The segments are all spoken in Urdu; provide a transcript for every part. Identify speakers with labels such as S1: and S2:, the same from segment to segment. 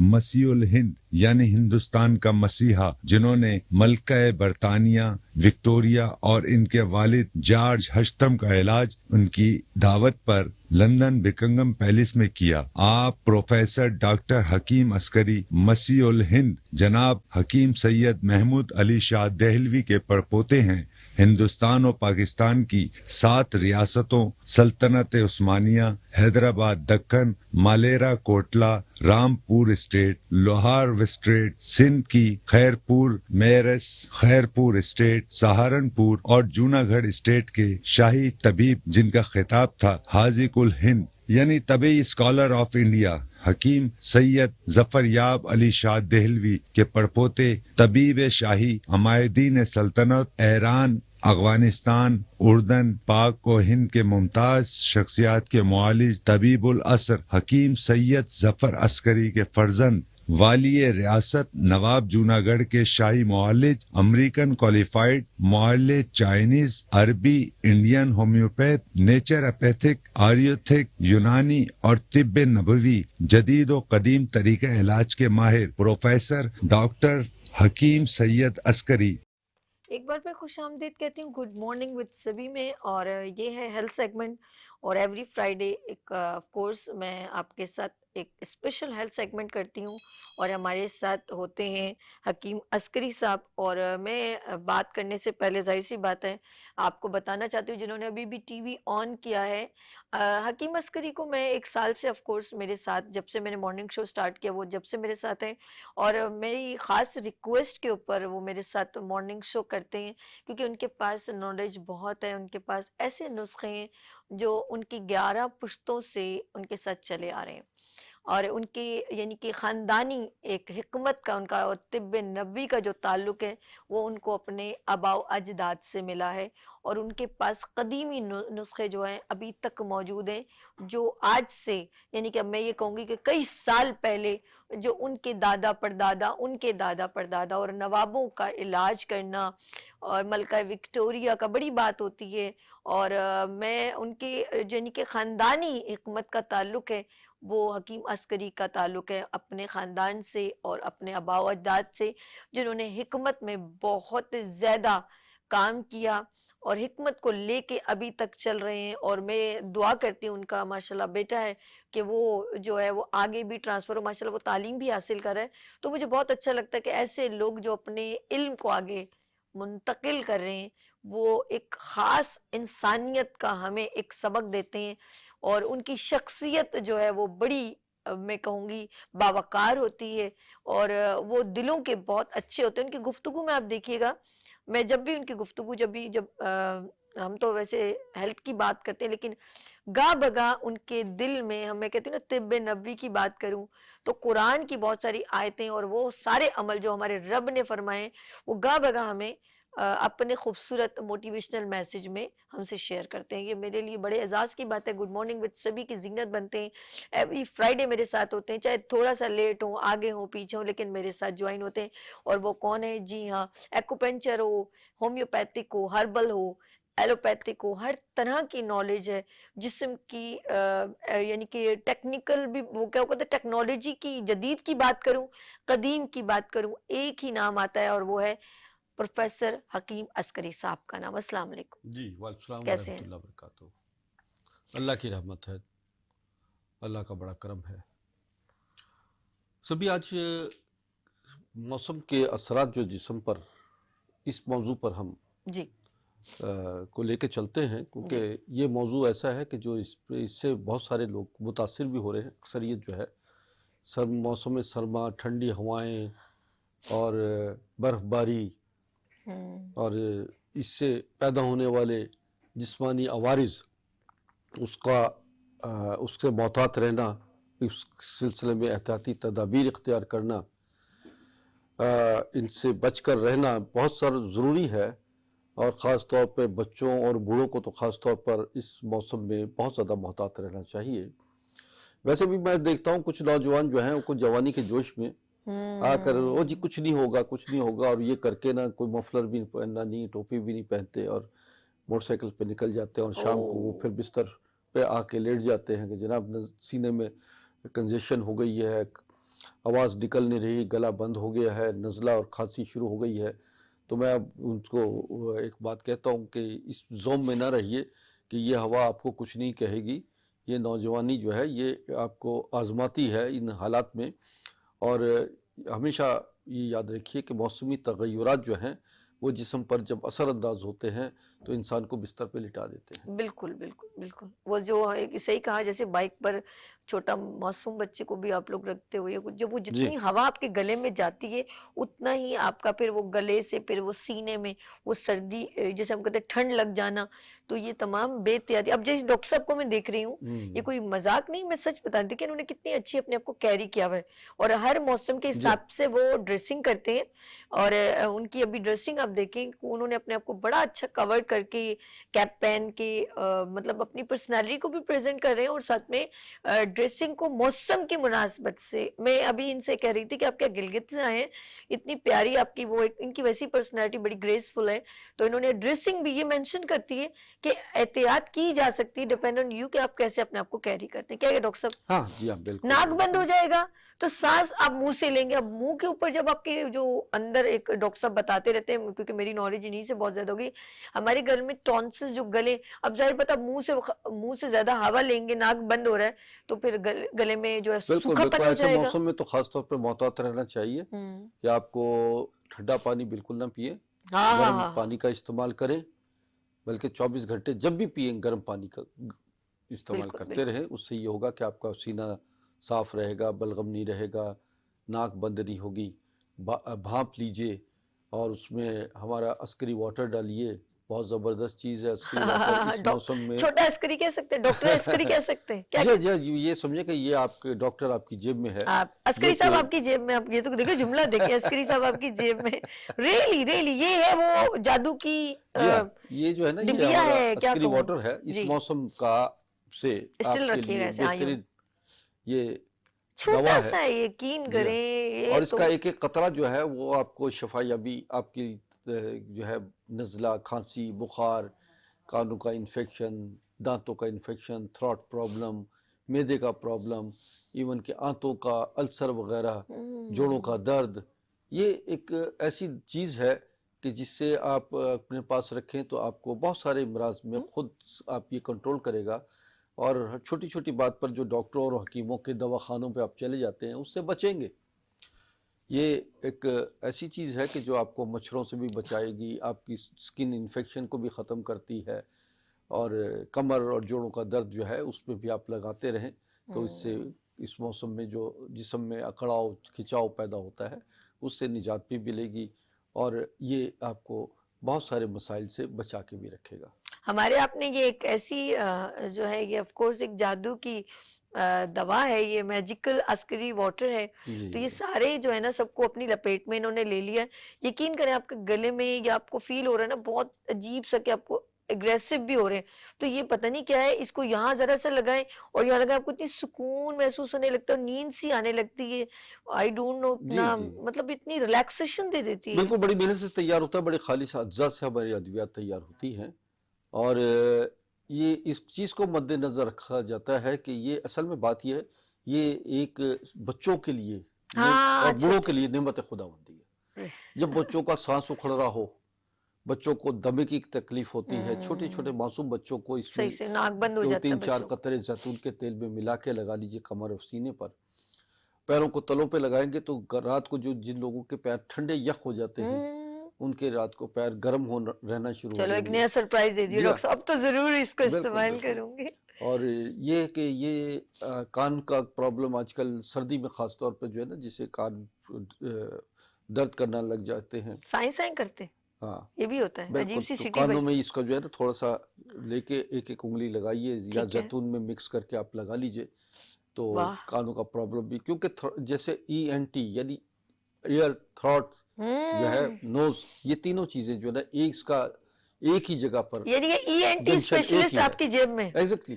S1: مسیح الہند یعنی ہندوستان کا مسیحا، جنہوں نے ملکہ برطانیہ وکٹوریہ اور ان کے والد جارج ہشتم کا علاج ان کی دعوت پر لندن بکنگم پیلس میں کیا۔ آپ پروفیسر ڈاکٹر حکیم عسکری مسیح الہند جناب حکیم سید محمود علی شاہ دہلوی کے پڑپوتے ہیں۔ ہندوستان اور پاکستان کی 7 ریاستوں سلطنت عثمانیہ، حیدرآباد دکن، مالیرا کوٹلا، رامپور اسٹیٹ، لوہار اسٹیٹ، سندھ کی خیرپور میرس، خیرپور اسٹیٹ، سہارنپور اور جوناگڑھ اسٹیٹ کے شاہی طبیب جن کا خطاب تھا حاذق الہند یعنی طبی اسکالر آف انڈیا حکیم سید ظفریاب علی شاہ دہلوی کے پڑپوتے طبیب شاہی عمائدین سلطنت ایران، افغانستان، اردن، پاک و ہند کے ممتاز شخصیات کے معالج طبیب العصر حکیم سید ظفر عسکری کے فرزند والی ریاست نواب جوناگڑھ کے شاہی معالج، امریکن کوالیفائڈ معالج، چائنیز، عربی، انڈین ہومیوپیتھ، نیچر اپیتھک، آیورویدک، یونانی اور طب نبوی جدید و قدیم طریقہ علاج کے ماہر پروفیسر ڈاکٹر حکیم سید عسکری۔
S2: ایک بار میں خوش آمدید کہتی ہوں گڈ مارننگ وتھ سبھی میں، اور یہ ہے ہیلتھ سیگمنٹ، اور ایوری فرائیڈے ایک آف کورس میں آپ کے ساتھ ایک اسپیشل ہیلتھ سیگمنٹ کرتی ہوں، اور ہمارے ساتھ ہوتے ہیں حکیم عسکری صاحب۔ اور میں بات کرنے سے پہلے ظاہر سی بات ہے آپ کو بتانا چاہتی ہوں جنہوں نے ابھی بھی ٹی وی آن کیا ہے، حکیم عسکری کو میں 1 سال سے آف کورس میرے ساتھ، جب سے میں نے مارننگ شو سٹارٹ کیا وہ جب سے میرے ساتھ ہیں، اور میری خاص ریکویسٹ کے اوپر وہ میرے ساتھ مارننگ شو کرتے ہیں، کیونکہ ان کے پاس نالج بہت ہے، ان کے پاس ایسے نسخے ہیں جو ان کی 11 پشتوں سے ان کے ساتھ چلے آ رہے ہیں، اور ان کی یعنی کہ خاندانی ایک حکمت کا، ان کا اور طب نبوی کا جو تعلق ہے وہ ان کو اپنے آباء و اجداد سے ملا ہے، اور ان کے پاس قدیمی نسخے جو ہیں ابھی تک موجود ہیں، جو آج سے یعنی کہ اب میں یہ کہوں گی کہ کئی سال پہلے جو ان کے دادا پردادا، ان کے دادا پردادا اور نوابوں کا علاج کرنا، اور ملکہ وکٹوریہ کا بڑی بات ہوتی ہے، اور میں ان کے یعنی کہ خاندانی حکمت کا تعلق ہے، وہ حکیم عسکری کا تعلق ہے اپنے خاندان سے اور اپنے آباء و اجداد سے، جنہوں نے حکمت میں بہت زیادہ کام کیا اور حکمت کو لے کے ابھی تک چل رہے ہیں، اور میں دعا کرتی ہوں ان کا ماشاءاللہ بیٹا ہے کہ وہ جو ہے وہ آگے بھی ٹرانسفر ہو، ماشاءاللہ وہ تعلیم بھی حاصل کر رہا ہے، تو مجھے بہت اچھا لگتا ہے کہ ایسے لوگ جو اپنے علم کو آگے منتقل کر رہے ہیں وہ ایک خاص انسانیت کا ہمیں ایک سبق دیتے ہیں، اور ان کی شخصیت جو ہے وہ بڑی میں کہوں گی باوقار ہوتی ہے، اور وہ دلوں کے بہت اچھے ہوتے ہیں۔ ان کی گفتگو میں آپ دیکھیے گا، میں جب بھی ان کی گفتگو جب ہم تو ویسے ہیلتھ کی بات کرتے ہیں، لیکن گاہ بگاہ ان کے دل میں میں کہتی ہوں نا طب نبوی کی بات کروں تو قرآن کی بہت ساری آیتیں اور وہ سارے عمل جو ہمارے رب نے فرمائے وہ گاہ بگاہ ہمیں اپنے خوبصورت موٹیویشنل میسج میں ہم سے شیئر کرتے ہیں۔ یہ میرے لیے بڑے اعزاز کی بات ہے۔ گڈ مارننگ وتھ سبھی کی زینت بنتے ہیں، ایوری فرائیڈے میرے ساتھ ہوتے ہیں، چاہے تھوڑا سا لیٹ ہوں، آگے ہوں، پیچھے ہوں، لیکن میرے ساتھ جوائن ہوتے ہیں۔ اور وہ کون ہے؟ جی ہاں، ایکوپنچر ہو، ہومیوپیتھک ہو، ہربل ہو، ایلوپیتھک ہو، ہر طرح کی نالج ہے جسم کی، یعنی کہ ٹیکنیکل بھی، وہ کیا کہتے ہیں، ٹیکنالوجی کی جدید کی بات کروں، قدیم کی بات کروں، ایک ہی نام آتا ہے اور وہ ہے پروفیسر حکیم عسکری صاحب کا نام۔ السلام علیکم
S3: جی، وعلیکم السلام
S2: کیسے
S3: ورحمۃ
S2: ہیں؟
S3: اللہ وبرکاتہ۔ اللہ کی رحمت ہے، اللہ کا بڑا کرم ہے۔ سبھی آج موسم کے اثرات جو جسم پر، اس موضوع پر ہم
S2: جی
S3: کو لے کے چلتے ہیں،
S2: جی
S3: کیونکہ یہ موضوع ایسا ہے کہ جو اس سے بہت سارے لوگ متاثر بھی ہو رہے ہیں۔ اکثریت جو ہے موسم سرما، ٹھنڈی ہوائیں اور برف باری اور اس سے پیدا ہونے والے جسمانی عوارض، اس سے محتاط رہنا، اس سلسلے میں احتیاطی تدابیر اختیار کرنا، ان سے بچ کر رہنا بہت سارا ضروری ہے، اور خاص طور پہ بچوں اور بوڑھوں کو تو خاص طور پر اس موسم میں بہت زیادہ محتاط رہنا چاہیے۔ ویسے بھی میں دیکھتا ہوں کچھ نوجوان جو ہیں ان کو جوانی کے جوش میں آ کر وہ جی کچھ نہیں ہوگا، کچھ نہیں ہوگا، اور یہ کر کے نہ کوئی مفلر بھی پہننا نہیں، ٹوپی بھی نہیں پہنتے، اور موٹر سائیکل پہ نکل جاتے ہیں، اور شام کو وہ پھر بستر پہ آ کے لیٹ جاتے ہیں کہ جناب سینے میں کنجیشن ہو گئی ہے، آواز نکل نہیں رہی، گلا بند ہو گیا ہے، نزلہ اور کھانسی شروع ہو گئی ہے، تو میں اب ان کو ایک بات کہتا ہوں کہ اس زوم میں نہ رہیے کہ یہ ہوا آپ کو کچھ نہیں کہے گی. یہ نوجوانی جو ہے یہ آپ کو آزماتی ہے ان حالات میں. اور ہمیشہ یہ یاد رکھیے کہ موسمی تغیرات جو ہیں وہ جسم پر جب اثر انداز ہوتے ہیں تو انسان کو بستر پہ لٹا دیتے ہیں.
S2: بالکل بالکل بالکل. وہ جو صحیح کہا، جیسے بائک پر چھوٹا معصوم بچے کو بھی آپ لوگ رکھتے ہوئے، جب وہ
S3: جی
S2: جتنی ہوا آپ کے گلے میں جاتی ہے اتنا ہی آپ کا پھر وہ گلے سے پھر وہ سینے میں وہ سردی، جیسے ہم کہتے ہیں ٹھنڈ لگ جانا، تو یہ تمام بے احتیاطی. اب جیسے ڈاکٹر صاحب کو میں دیکھ رہی ہوں، یہ کوئی مذاق نہیں، میں سچ بتا رہی کہ انہوں نے کتنی اچھی اپنے آپ کو کیری کیا ہوا ہے، اور ہر موسم کے
S3: جی
S2: حساب سے وہ ڈریسنگ کرتے ہیں. اور ان کی ابھی ڈریسنگ آپ دیکھیں، انہوں نے اپنے آپ کو بڑا اچھا کور کر کے کیپ پہن کے مطلب اپنی پرسنالٹی کو بھی پریزنٹ کر رہے ہیں، اور ساتھ میں ڈریسنگ کو موسم کی مناسبت سے. میں ابھی ان سے کہہ رہی تھی کہ آپ کیا گلگت سے آئے ہیں، اتنی پیاری آپ کی وہ ان کی ویسی پرسنالٹی بڑی گریسفل ہے. تو انہوں نے ڈریسنگ بھی یہ مینشن کرتی ہے کہ احتیاط کی جا سکتی ہے، ڈیپینڈ آن یو کہ آپ کیسے اپنے آپ کو کیری کرتے ہیں. کیا ہے ڈاکٹر صاحب؟
S3: ہاں جی ہاں بالکل
S2: ناک بند ہو
S3: بالکل.
S2: جائے گا تو سانس آپ منہ سے لیں گے. اب منہ کے اوپر جب آپ کے جو اندر ایک ڈاکٹر صاحب بتاتے رہتے ہیں، کیونکہ میری نالج انہی سے بہت زیادہ ہوگی، ہمارے گھر میں ٹونسس جو گلے، اب ظاہر پتہ منہ سے زیادہ ہوا لیں گے، ناک بند ہو رہا ہے تو پھر گلے میں جو ہے
S3: بالکل
S2: سوکھا
S3: بالکل.
S2: پن ہو
S3: ایسے
S2: جائے گا.
S3: موسم میں تو خاص طور پہ محتاط رہنا چاہیے کہ آپ کو ٹھنڈا پانی بالکل نہ پیے،
S2: ہاں ہاں
S3: گرم
S2: ہاں ہاں
S3: پانی کا استعمال کریں، بلکہ 24 گھنٹے جب بھی پئیں گرم پانی کا استعمال
S2: بالکل
S3: کرتے
S2: بالکل.
S3: رہیں. اس سے یہ ہوگا کہ آپ کا سینہ صاف رہے گا، بلغم نہیں رہے گا، ناک بند نہیں ہوگی. بھانپ لیجئے اور اس میں ہمارا عسکری واٹر ڈالیے، بہت زبردست چیز ہے عسکری واٹر اس موسم میں.
S2: چھوٹا عسکری کہہ سکتے ہیں، ڈاکٹر عسکری کہہ سکتے ہیں کیا
S3: جی
S2: کہتے
S3: جی یہ سمجھے کہ یہ آپ کے ڈاکٹر آپ کی جیب میں ہے،
S2: آپ
S3: جو
S2: عسکری
S3: کہ
S2: صاحب آپ کی جیب میں. آپ یہ تو دیکھیں جملہ دیکھیں، عسکری صاحب آپ کی جیب میں. ریلی ریلی یہ ہے وہ جادو کی
S3: جی ہاں یہ جو ہے نا یہ
S2: ڈبیا
S3: ہمارا
S2: ہے، کیا
S3: عسکری
S2: کہوں.
S3: واٹر ہے. اس
S2: جی
S3: موسم کا سے
S2: اسٹل
S3: آپ کے
S2: رکھیے گا
S3: لیے
S2: ایسے، ہاں یوں
S3: بہترین یہ
S2: چھوٹا
S3: دوا ہے.
S2: سا ہے، یقین
S3: جی ہاں
S2: کریں یہ
S3: اور اس
S2: تو.
S3: کا ایک ایک قطرہ جو ہے وہ آپ کو شفا یابی، آپ کی جو ہے نزلہ، کھانسی، بخار، کانوں کا انفیکشن، دانتوں کا انفیکشن، تھروٹ پرابلم، معدے کا پرابلم، ایون کہ آنتوں کا السر وغیرہ، جوڑوں کا درد، یہ ایک ایسی چیز ہے کہ جس سے آپ اپنے پاس رکھیں تو آپ کو بہت سارے امراض میں خود آپ یہ کنٹرول کرے گا. اور چھوٹی چھوٹی بات پر جو ڈاکٹروں اور حکیموں کے دواخانوں پہ آپ چلے جاتے ہیں اس سے بچیں گے. یہ ایک ایسی چیز ہے کہ جو آپ کو مچھروں سے بھی بچائے گی، آپ کی سکن انفیکشن کو بھی ختم کرتی ہے، اور کمر اور جوڑوں کا درد جو ہے اس پہ بھی آپ لگاتے رہیں تو اس سے اس موسم میں جو جسم میں اکڑاؤ کھچاؤ پیدا ہوتا ہے اس سے نجات بھی ملے گی، اور یہ آپ کو بہت سارے مسائل سے بچا کے بھی رکھے گا.
S2: ہمارے آپ نے یہ ایک ایسی جو ہے یہ آف کورس ایک جادو کی دوا ہے، یہ میجیکل عسکری واٹر ہے.
S3: جی
S2: تو یہ سارے جو ہے نا سب کو اپنی لپیٹ میں انہوں نے لے لیا. یقین کریں آپ کے گلے میں یا آپ کو فیل ہو رہا ہے نا بہت عجیب سا کہ آپ کو اگریسو بھی ہو رہے ہیں، تو یہ پتہ نہیں کیا ہے. اس کو یہاں ذرا سا لگائیں اور یہاں لگائیں، آپ کو اتنی سکون محسوس ہونے لگتا ہے، نیند سی آنے لگتی ہے. آئی ڈونٹ نو
S3: جی
S2: اتنا
S3: جی
S2: مطلب اتنی ریلیکسیشن دے دیتی ہے.
S3: بالکل بڑی محنت سے تیار ہوتا ہے، بڑے خالص اجزاء سے ہماری ادویات تیار ہوتی ہیں. اور یہ اس چیز کو مد نظر رکھا جاتا ہے کہ یہ اصل میں بات یہ ہے، یہ ایک بچوں کے لیے
S2: ہاں
S3: اور
S2: اچھا
S3: بوڑھوں کے لیے نعمت خداوندی ہے. جب بچوں کا سانس اکھڑ رہا ہو، بچوں کو دمے کی تکلیف ہوتی ہے، چھوٹے چھوٹے معصوم بچوں کو اس میں
S2: صحیح سے ناک بند ہو جاتا ہے
S3: 2 3 4
S2: بچوں کا.
S3: قطرے زیتون کے تیل میں ملا کے لگا لیجئے کمر اور سینے پر. پیروں کو تلوں پہ لگائیں گے تو رات کو جن لوگوں کے پیر ٹھنڈے یخ ہو جاتے ہیں ان کے رات کو پیر گرم رہنا شروع ہو
S2: چلو ایک
S3: جائیں گے.
S2: نیا سرپرائز دے دیے
S3: جی ہاں
S2: ڈاکٹر صاحب، اب تو ضرور اس کو
S3: بالکل
S2: استعمال
S3: بالکل.
S2: کروں گی.
S3: اور یہ کہ یہ کان کا پرابلم آج کل سردی میں خاص طور پہ جو ہے نا جسے کان درد کرنا لگ جاتے ہیں.
S2: سائیں کرتے
S3: ہاں
S2: یہ بھی ہوتا ہے،
S3: بالکل.
S2: عجیب سی
S3: تو
S2: سٹی
S3: کانوں میں
S2: بجتی.
S3: اس کا جو ہے نا تھوڑا سا لے کے ایک ایک انگلی لگائیے یا
S2: ٹھیک ہے.
S3: زیتون میں مکس کر کے آپ لگا لیجئے تو
S2: واہ.
S3: کانوں کا پرابلم بھی، کیونکہ جیسے ENT یعنی ایئر، تھروٹ جو ہے، نوز، یہ تینوں چیزیں جو ہے نا ایک ہی جگہ پر
S2: یعنی کہ ENT
S3: جنکشن ایک
S2: اسپیشلسٹ
S3: ہی ہے.
S2: آپ کی جیب میں.
S3: ایگزیکٹلی.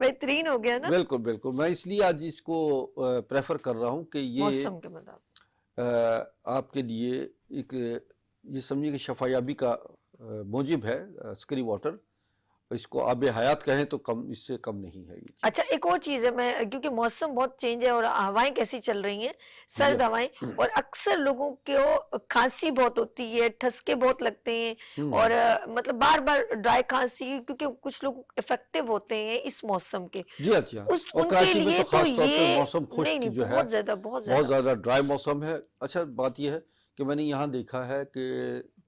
S2: بہترین ہو گیا نا.
S3: بالکل بالکل. میں اس لیے آج اس کو پریفر کر رہا ہوں کہ یہ
S2: موسم کے مطابق
S3: آپ کے لیے ایک یہ سمجھیے کہ شفا یابی کا موجب ہے عسکری واٹر. اس کو آب حیات کہیں تو کم اس سے کم نہیں ہے یہ چیز.
S2: اچھا ایک اور چیز ہے، میں کیونکہ موسم بہت چینج ہے اور ہوائیں کیسی چل رہی ہیں، سرد ہوائیں، اور اکثر لوگوں کو کھانسی بہت ہوتی ہے، ٹھسکے بہت لگتے ہیں، اور مطلب بار بار ڈرائی کھانسی، کیونکہ کچھ لوگ افیکٹو ہوتے ہیں اس موسم کے،
S3: جی ہاں جی ہاں. اور
S2: ان کے
S3: کراچی میں
S2: لیے
S3: تو
S2: تو
S3: خاص طور پہ
S2: یہ
S3: موسم
S2: نہیں
S3: خشک
S2: نہیں
S3: جو ہے،
S2: بہت زیادہ
S3: بہت
S2: زیادہ
S3: زیادہ ڈرائی موسم ہے. اچھا بات یہ ہے کہ میں نے یہاں دیکھا ہے کہ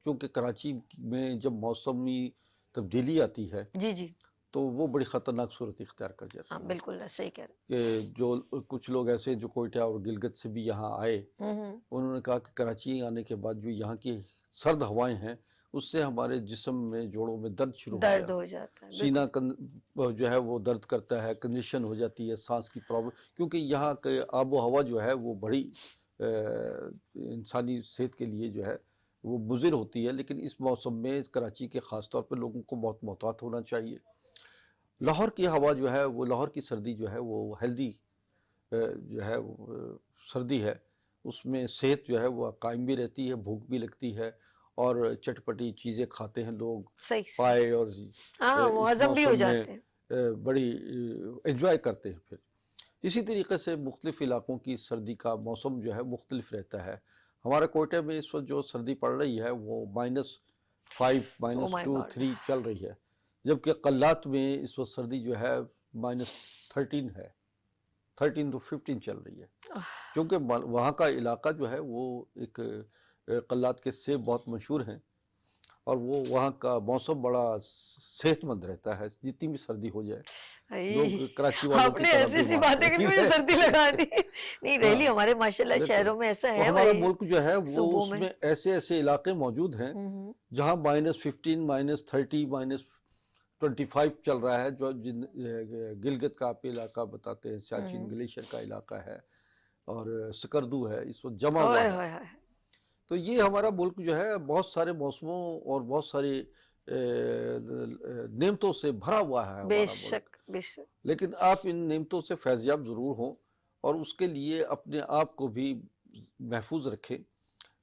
S3: چونکہ کراچی میں جب موسمی تبدیلی آتی ہے
S2: جی جی
S3: تو وہ بڑی خطرناک صورت اختیار کر جاتی
S2: ہاں
S3: ہے.
S2: بالکل صحیح کہہ رہے
S3: کہ جو کچھ لوگ ایسے جو کوئٹہ اور گلگت سے بھی یہاں آئے،
S2: ہیں.
S3: انہوں نے کہا کہ کراچی آنے کے بعد جو یہاں کی سرد ہوائیں ہیں اس سے ہمارے جسم میں جوڑوں میں درد شروع ہو
S2: درد
S3: گیا،
S2: ہو جاتا ہے
S3: سینہ
S2: بالکل.
S3: جو ہے وہ درد کرتا ہے، کنجیشن ہو جاتی ہے، سانس کی پرابلم، کیونکہ یہاں کے آب و ہوا جو ہے وہ بڑی انسانی صحت کے لیے جو ہے وہ مضر ہوتی ہے. لیکن اس موسم میں کراچی کے خاص طور پہ لوگوں کو بہت محتاط ہونا چاہیے. لاہور کی ہوا جو ہے وہ، لاہور کی سردی جو ہے وہ ہیلدی جو ہے سردی ہے، اس میں صحت جو ہے وہ قائم بھی رہتی ہے، بھوک بھی لگتی ہے، اور چٹپٹی چیزیں کھاتے ہیں لوگ،
S2: صحیح
S3: پائے، اور
S2: ہاں وہ
S3: اس
S2: ہضم بھی ہو
S3: موسم میں
S2: جاتے ہیں.
S3: بڑی انجوائے کرتے ہیں. پھر اسی طریقے سے مختلف علاقوں کی سردی کا موسم جو ہے مختلف رہتا ہے. ہمارے کوئٹہ میں اس وقت جو سردی پڑ رہی ہے وہ -5
S2: او مائی
S3: -2
S2: گاڈ.
S3: 3 چل رہی ہے، جبکہ قلات میں اس وقت سردی جو ہے -13 ہے، 13 to 15 چل رہی ہے. کیونکہ وہاں کا علاقہ جو ہے وہ ایک قلات کے سیب بہت مشہور ہیں، اور وہ وہاں کا موسم بڑا صحت مند رہتا ہے جتنی بھی سردی ہو جائے. لوگ کراچی والوں
S2: آپ
S3: کی
S2: نے
S3: طرح
S2: ایسی
S3: بیمار
S2: باتیں
S3: نہیں
S2: کہ مجھے سردی لگا دی. نہیں
S3: ہاں
S2: ریلی ہمارے ماشاءاللہ
S3: بالکل.
S2: شہروں میں ایسا
S3: تو
S2: ہے
S3: ہمارا
S2: بڑے
S3: ملک جو ہے وہ
S2: صوبوں
S3: اس
S2: میں.
S3: میں ایسے ایسے علاقے موجود ہیں جہاں -15 -30 -25 چل رہا ہے. جو گلگت کا آپ علاقہ بتاتے ہیں، سیاچن گلیشیر کا علاقہ ہے، اور سکردو ہے، اس وقت جمع ہوا
S2: اوئے
S3: ہے.
S2: ہوئے ہوئے.
S3: تو یہ ہمارا ملک جو ہے بہت سارے موسموں اور بہت ساری نعمتوں سے بھرا ہوا ہے
S2: بے
S3: ہمارا ملک.
S2: شک بے شک.
S3: لیکن آپ ان نعمتوں سے فیضیاب ضرور ہوں، اور اس کے لیے اپنے آپ کو بھی محفوظ رکھیں.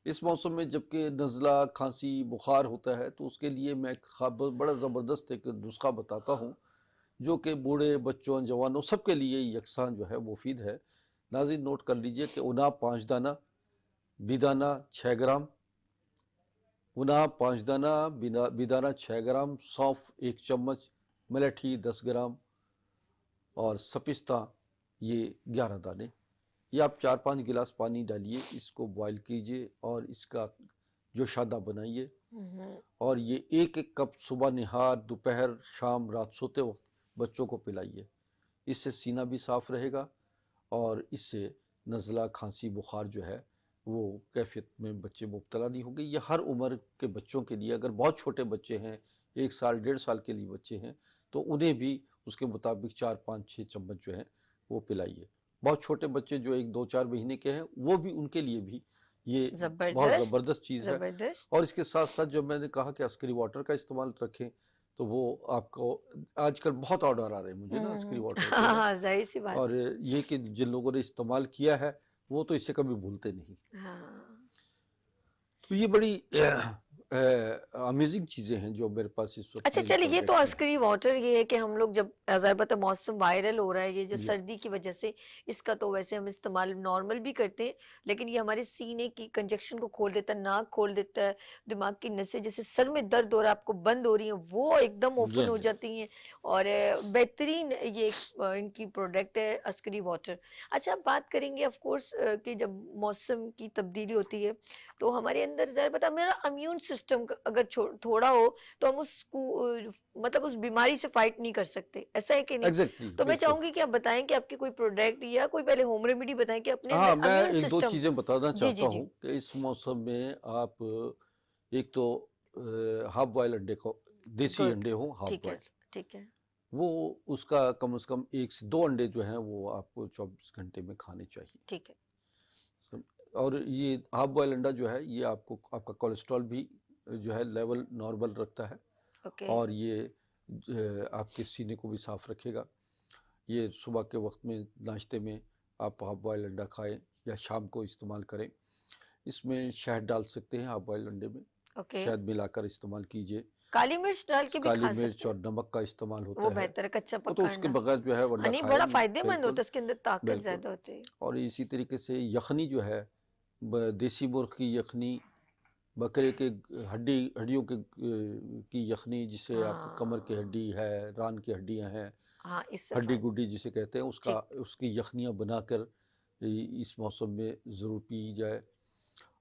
S3: اس موسم میں جب کہ نزلہ، کھانسی، بخار ہوتا ہے تو اس کے لیے میں ایک بڑا زبردست ایک نسخہ بتاتا ہوں جو کہ بوڑھے، بچوں، جوانوں سب کے لیے یکساں جو ہے مفید ہے. ناظرین نوٹ کر لیجئے کہ اناب 5 دانہ، بیدانہ 6 گرام، اناب 5 دانہ، بیدانہ 6 گرام، سونف 1 چمچ، ملیٹھی 10 گرام، اور سپستہ یہ 11 دانے. یہ آپ 4-5 گلاس پانی ڈالیے، اس کو بوائل کیجئے اور اس کا جوشادہ بنائیے، اور یہ 1 کپ صبح نہار، دوپہر، شام، رات سوتے وقت بچوں کو پلائیے. اس سے سینہ بھی صاف رہے گا، اور اس سے نزلہ، کھانسی، بخار جو ہے وہ کیفیت میں بچے مبتلا نہیں ہوں گے. یہ ہر عمر کے بچوں کے لیے، اگر بہت چھوٹے بچے ہیں، 1 سال 1.5 سال کے لیے بچے ہیں، تو انہیں بھی اس کے مطابق 4-5-6 چمچ جو ہیں وہ پلائیے. بہت چھوٹے بچے جو 1-2-4 مہینے کے ہیں، وہ بھی، ان کے لیے بھی یہ بہت
S2: زبردست
S3: زبردست چیز ہے.
S2: زبردست.
S3: اور اس کے ساتھ ساتھ جو میں نے کہا کہ عسکری واٹر کا استعمال رکھیں، تو وہ آپ کو آج کل بہت آرڈر آ رہے ہیں مجھے نا عسکری واٹر کے.
S2: ہاں ظاہر سی بات.
S3: اور یہ کہ جن لوگوں نے استعمال کیا ہے وہ تو اسے کبھی بھولتے نہیں. تو یہ بڑی امیزنگ چیزیں ہیں جو میرے پاس اس وقت
S2: اچھا
S3: میری
S2: چلے، یہ تو
S3: پروڈکٹ میں ہیں.
S2: عسکری واٹر یہ ہے کہ ہم لوگ جب البتہ موسم وائرل ہو رہا ہے، یہ جو
S3: جی
S2: سردی کی وجہ سے، اس کا تو ویسے ہم استعمال نارمل بھی کرتے ہیں، لیکن یہ ہمارے سینے کی کنجکشن کو کھول دیتا ہے، ناک کھول دیتا ہے، دماغ کی نسیں جیسے سر میں درد ہو رہا ہے آپ کو بند ہو رہی ہیں، وہ ایک دم
S3: جی
S2: اوپن ہو
S3: جی
S2: جاتی ہیں. اور بہترین یہ ان کی پروڈکٹ ہے عسکری واٹر. اچھا آپ بات کریں گے آف کورس کہ جب موسم کی تبدیلی ہوتی ہے تو ہمارے اندر ظاہر بتا میرا امیون سسٹم اگر تھوڑا ہو تو ہم اس کو مطلب اس بیماری سے فائٹ نہیں کر سکتے، ایسا ہے کہ نہیں؟
S3: ایگزیکٹلی
S2: تو میں
S3: بالکل.
S2: چاہوں گی کہ آپ بتائیں کہ آپ کی کوئی پروڈکٹ یا کوئی پہلے ہوم ریمیڈی بتائیں کہ اپنے
S3: ہاں،
S2: اندر
S3: میں
S2: امیون
S3: 1-2
S2: سسٹم.
S3: چیزیں بتانا
S2: جی
S3: چاہتا
S2: جی جی
S3: ہوں کہ اس موسم میں آپ ایک تو ہاف بوائل انڈے کو، دیسی
S2: گڈ.
S3: انڈے ہوں ہاف
S2: ٹھیک ہے
S3: بوائل،
S2: ٹھیک ہے.
S3: وہ اس کا کم از کم 1 سے 2 انڈے جو ہیں وہ آپ کو 24 گھنٹے میں کھانے چاہیے.
S2: ٹھیک ہے.
S3: اور یہ ہاف بوائل انڈا جو ہے یہ آپ کو، آپ کا کولیسٹرول بھی جو ہے لیول نارمل رکھتا ہے،
S2: اوکے.
S3: اور یہ آپ کے سینے کو بھی صاف رکھے گا. یہ صبح کے وقت میں ناشتے میں آپ ہاف بوائل انڈا کھائیں یا شام کو استعمال کریں. اس میں شہد ڈال سکتے ہیں ہاف بوائل انڈے میں،
S2: اوکے.
S3: شہد ملا کر استعمال کیجئے.
S2: کالی مرچ ڈال کے بھی
S3: کالی
S2: کھا
S3: مرچ
S2: سکتے
S3: اور
S2: ہیں،
S3: نمک کا استعمال
S2: وہ
S3: ہوتا ہے،
S2: بہتر ہے کچا
S3: تو
S2: پکا
S3: اس کے
S2: انڈا.
S3: بغیر جو ہے ورنہ
S2: نہیں
S3: کھائے
S2: بڑا
S3: نہیں.
S2: فائدے مند ہوتا
S3: بالکل
S2: ہے، اس کے اندر طاقت
S3: بالکل.
S2: زیادہ ہوتی ہے.
S3: اور اسی طریقے سے یخنی جو ہے، دیسی مرغ کی یخنی، بکرے کے ہڈیوں کی یخنی، جسے آپ کمر کی
S2: ہاں
S3: ہڈی ہے، ران کی ہڈیاں ہیں،
S2: ہاں اس سے
S3: ہڈی
S2: فائدہ.
S3: گڈی جسے کہتے ہیں،
S2: ٹھیک.
S3: اس کی یخنیاں بنا کر اس موسم میں ضرور پی جائے.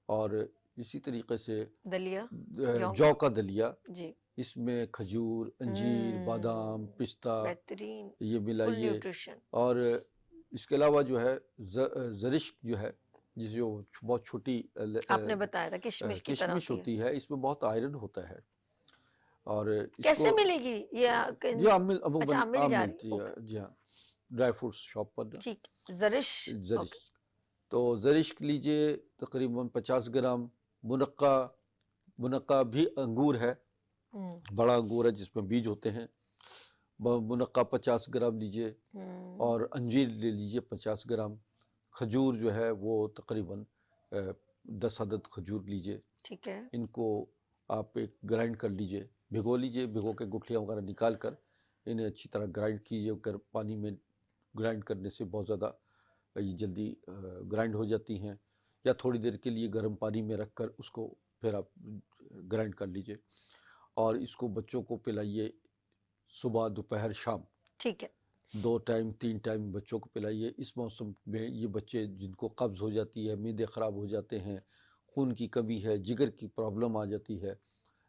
S3: اور اسی طریقے سے
S2: دلیا جوم
S3: جو کا دلیا،
S2: جی.
S3: اس میں کھجور، انجیر، بادام، پستہ
S2: بہترین،
S3: یہ
S2: فل
S3: ملائیے.
S2: نیوٹریشن.
S3: اور اس کے علاوہ جو ہے زرشک جو ہے، جس جو بہت چھوٹی
S2: آپ نے بتایا تھا کشمش کی طرح
S3: کشمش
S2: ہوتی ہے.
S3: ہوتی ہے، اس میں بہت آئرن ہوتا ہے. اور اس
S2: کیسے
S3: کو
S2: ملے گی یہ
S3: جی
S2: اچھا
S3: عموماً
S2: مل
S3: عام
S2: جا رہی.
S3: ملتی ہے،
S2: اوکے
S3: جی ہاں، ڈرائی فروٹس شاپ پر نا.
S2: ٹھیک. زرش.
S3: زرش،
S2: اوکے.
S3: تو زرشک لیجئے تقریباً 50 گرام. منقع بھی انگور ہے، بڑا انگور ہے جس میں بیج ہوتے ہیں، منقع 50 گرام لیجئے. اور انجیر لے لیجئے 50 گرام. کھجور جو ہے وہ تقریباً 10 عدد کھجور لیجئے.
S2: ٹھیک ہے.
S3: ان کو آپ ایک گرائنڈ کر لیجئے، بھگو لیجئے، بھگو کے گٹھلیاں وغیرہ نکال کر انہیں اچھی طرح گرائنڈ کیجئے. پانی میں گرائنڈ کرنے سے بہت زیادہ یہ جلدی گرائنڈ ہو جاتی ہیں. یا تھوڑی دیر کے لیے گرم پانی میں رکھ کر اس کو پھر آپ گرائنڈ کر لیجئے. اور اس کو بچوں کو پلائیے، صبح، دوپہر، شام،
S2: ٹھیک ہے.
S3: 2 ٹائم 3 ٹائم بچوں کو پلائیے. اس موسم میں یہ بچے جن کو قبض ہو جاتی ہے، معدے خراب ہو جاتے ہیں، خون کی کمی ہے، جگر کی پرابلم آ جاتی ہے،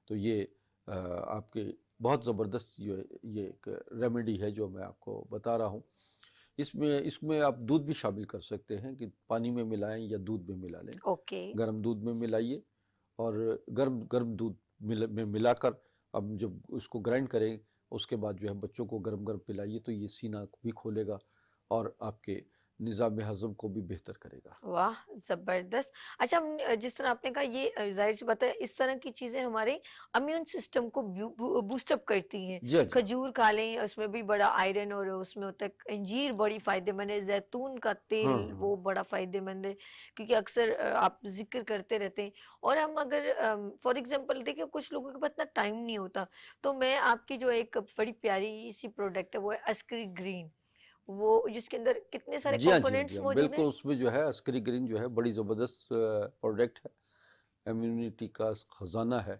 S3: تو یہ آپ کے بہت زبردست یہ ایک ریمیڈی ہے جو میں آپ کو بتا رہا ہوں. اس میں آپ دودھ بھی شامل کر سکتے ہیں، کہ پانی میں ملائیں یا دودھ میں ملا لیں.
S2: اوکے.
S3: گرم دودھ میں ملائیے، اور گرم دودھ میں ملا کر اب جب اس کو گرائنڈ کریں، اس کے بعد جو ہے بچوں کو گرم پلائیے، تو یہ سینہ بھی کھولے گا اور آپ کے نظام ہضم کو بھی بہتر کرے گا.
S2: واہ زبردست. اچھا جس طرح آپ نے کہا، یہ ظاہر سی بات ہے اس طرح کی چیزیں ہمارے امیون سسٹم کو بوسٹ اپ کرتی ہیں.
S3: جی جی
S2: کھجور کھا لیں، اس میں بھی بڑا آئرن، اور اس میں ہوتا ہے انجیر بڑی فائدے مند ہے. زیتون کا تیل
S3: ہاں ہاں
S2: وہ بڑا فائدے مند ہے، کیونکہ اکثر آپ ذکر کرتے رہتے ہیں. اور ہم اگر فار ایگزامپل دیکھیں، کچھ لوگوں کے پاس اتنا ٹائم نہیں ہوتا، تو میں آپ کی جو ایک بڑی پیاری سی پروڈکٹ ہے وہ ہے عسکری گرین، وہ جس کے اندر کتنے سارے
S3: جی ہاں جی ہاں جی
S2: کمپوننٹس
S3: ہاں
S2: موجود ہیں.
S3: بالکل. اس میں جو ہے عسکری گرین جو ہے بڑی زبردست پروڈکٹ ہے، امیونٹی کا خزانہ ہے.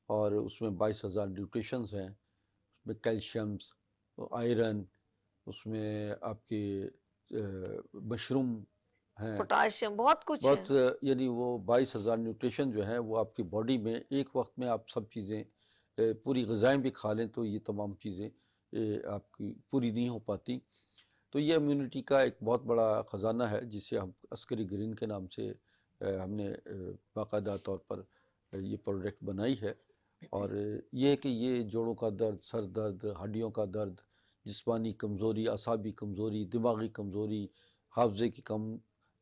S3: اور اس میں 22,000 نیوٹریشنز ہیں. اس میں کیلشیمز، آئرن، اس میں آپ کے مشروم ہیں،
S2: پوٹاشیم، بہت کچھ ہے.
S3: بہت یعنی وہ 22,000 نیوٹریشن جو ہیں وہ آپ کی باڈی میں ایک وقت میں آپ سب چیزیں پوری غذائیں بھی کھا لیں تو یہ تمام چیزیں آپ کی پوری نہیں ہو پاتی. تو یہ امیونٹی کا ایک بہت بڑا خزانہ ہے، جسے ہم عسکری گرین کے نام سے ہم نے باقاعدہ طور پر یہ پروڈکٹ بنائی ہے. اور یہ ہے کہ یہ جوڑوں کا درد، سر درد، ہڈیوں کا درد، جسمانی کمزوری، اعصابی کمزوری، دماغی کمزوری، حافظے کی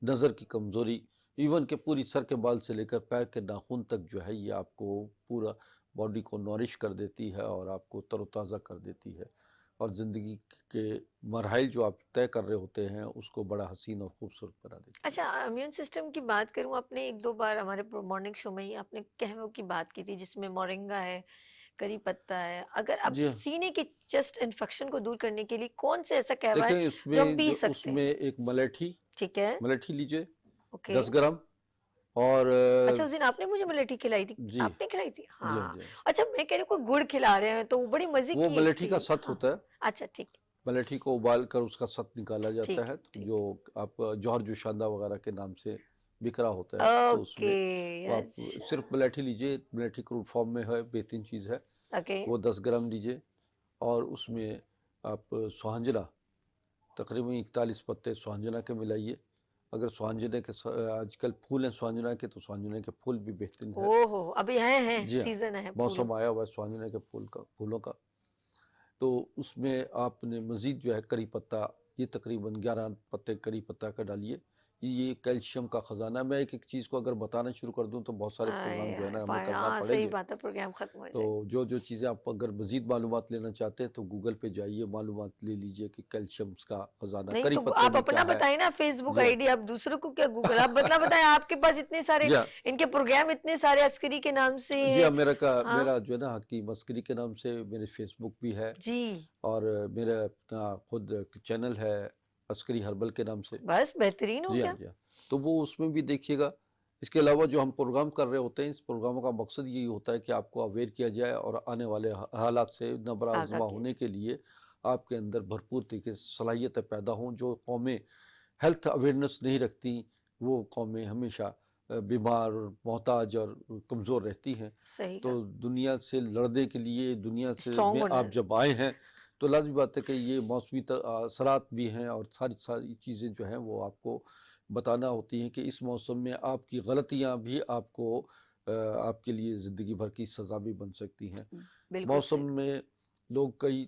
S3: نظر کی کمزوری، ایون کہ پوری سر کے بال سے لے کر پیر کے ناخن تک جو ہے یہ آپ کو پورا باڈی کو نورش کر دیتی ہے اور آپ کو تر و تازہ کر دیتی ہے. اور زندگی کے مراحل جو آپ طے کر رہے ہوتے ہیں اس کو بڑا حسین اور خوبصورت بنا دیتی ہے.
S2: اچھا امیون سسٹم کی بات کروں، آپ نے 1-2 بار ہمارے مارننگ شو میں ہی آپ نے قہوہ کی بات کی تھی، جس میں مورنگا ہے، کری پتہ ہے. اگر اب
S3: جی ہاں،
S2: سینے کی چسٹ انفیکشن کو دور کرنے کے لیے کون سے ایسا قہوہ ہے
S3: دیکھیں اس
S2: جو
S3: میں
S2: ہم پی
S3: اس
S2: سکتے ہیں؟
S3: میں ایک ملیٹھی
S2: ٹھیک ہے.
S3: لیجئے
S2: اوکے.
S3: 10 گرام. اور
S2: اچھا اس دن آپ نے مجھے ملیٹھی کھلائی تھی،
S3: جی
S2: آپ نے کھلائی تھی.
S3: جی ہاں
S2: ہاں.
S3: جی ہاں،
S2: اچھا میں کہہ رہی ہوں کوئی گڑ کھلا رہے ہیں تو وہ بڑی مزے
S3: وہ
S2: کی ایک
S3: ملیٹھی
S2: تھی.
S3: کا ست
S2: ہاں
S3: ہوتا ہے.
S2: اچھا ٹھیک
S3: ملیٹھی کو ابال کر اس کا ست نکالا جاتا
S2: ٹھیک
S3: ہے،
S2: ٹھیک.
S3: جو آپ جوہر جوشاندہ وغیرہ کے نام سے بکرا ہوتا ہے. تو اس
S2: اوکے.
S3: میں وہ آپ
S2: اچھا.
S3: صرف ملیٹھی لیجئے، ملیٹھی کروٹ فارم میں ہے، بہترین چیز ہے.
S2: اوکے.
S3: وہ 10 گرام لیجئے. اور اس میں آپ سوہنجنا تقریباً 41 پتے سوہنجنا کے ملائیے. اگر سوہنجنے کے آج کل پھول ہیں سوہنجنا کے، تو سوہنجنے کے پھول بھی بہترین ہے.
S2: او ہو ابھی ہیں
S3: جی ہاں،
S2: سیزن ہے پھولوں.
S3: موسم آیا ہوا ہے سوہنجنے کے پھولوں کا. تو اس میں آپ نے مزید جو ہے کری پتہ، یہ تقریباً 11 پتے کری پتہ کا ڈالیے. یہ کیلشیم کا خزانہ ہے. میں ایک ایک چیز کو اگر بتانا شروع کر دوں تو بہت سارے پروگرام جو ہے نا ہمیں کرنا
S2: ہاں
S3: پڑیں
S2: صحیح
S3: گے.
S2: بات ہے، پروگرام ختم ہو
S3: تو
S2: جائے.
S3: جو چیزیں آپ اگر مزید معلومات لینا چاہتے ہیں تو گوگل پہ جائیے، معلومات لے لیجئے کہ کیلشیم کا خزانہ
S2: نہیں
S3: کری
S2: تو
S3: پتوں
S2: آپ
S3: میں
S2: اپنا
S3: کیا ہے.
S2: بتائیں نا، face book
S3: G
S2: I D, آپ دوسروں کو کیا گوگل، آپ بتائیں، آپ کے پاس اتنے سارے
S3: ہاں
S2: ان کے پروگرام اتنے سارے عسکری کے نام سے
S3: جی
S2: ہیں.
S3: ہاں،
S2: ہاں
S3: میرا جو ہے نا حکیم عسکری کے نام سے میرے فیس بک بھی ہے،
S2: جی،
S3: اور میرا اپنا خود چینل ہے عسکری ہربل کے نام سے.
S2: بس بہترین ہو
S3: جی
S2: گیا.
S3: ہاں جی ہاں، تو وہ اس میں بھی دیکھیے گا. اس کے علاوہ جو ہم پروگرام کر رہے ہوتے ہیں، اس پروگراموں کا مقصد یہی ہوتا ہے کہ آپ کو اویئر کیا جائے اور آنے والے حالات سے نبرہ
S2: آگاہ
S3: آزما
S2: کیا
S3: ہونے کے لیے آپ کے اندر بھرپور طریقے سے صلاحیتیں پیدا ہوں. جو قومیں ہیلتھ اویئرنیس نہیں رکھتی وہ قومیں ہمیشہ بیمار، محتاج اور کمزور رہتی ہیں.
S2: صحیح
S3: تو
S2: کہا،
S3: دنیا سے لڑنے کے لیے، دنیا سے
S2: اسٹرانگ
S3: میں
S2: ہونا.
S3: آپ جب آئے ہیں تو لازمی بات ہے کہ یہ موسمی اثرات بھی ہیں، اور ساری چیزیں جو ہیں وہ آپ کو بتانا ہوتی ہیں کہ اس موسم میں آپ کی غلطیاں بھی آپ کو آپ کے لیے زندگی بھر کی سزا بھی بن سکتی ہیں.
S2: بالکل صحیح.
S3: موسم میں لوگ کئی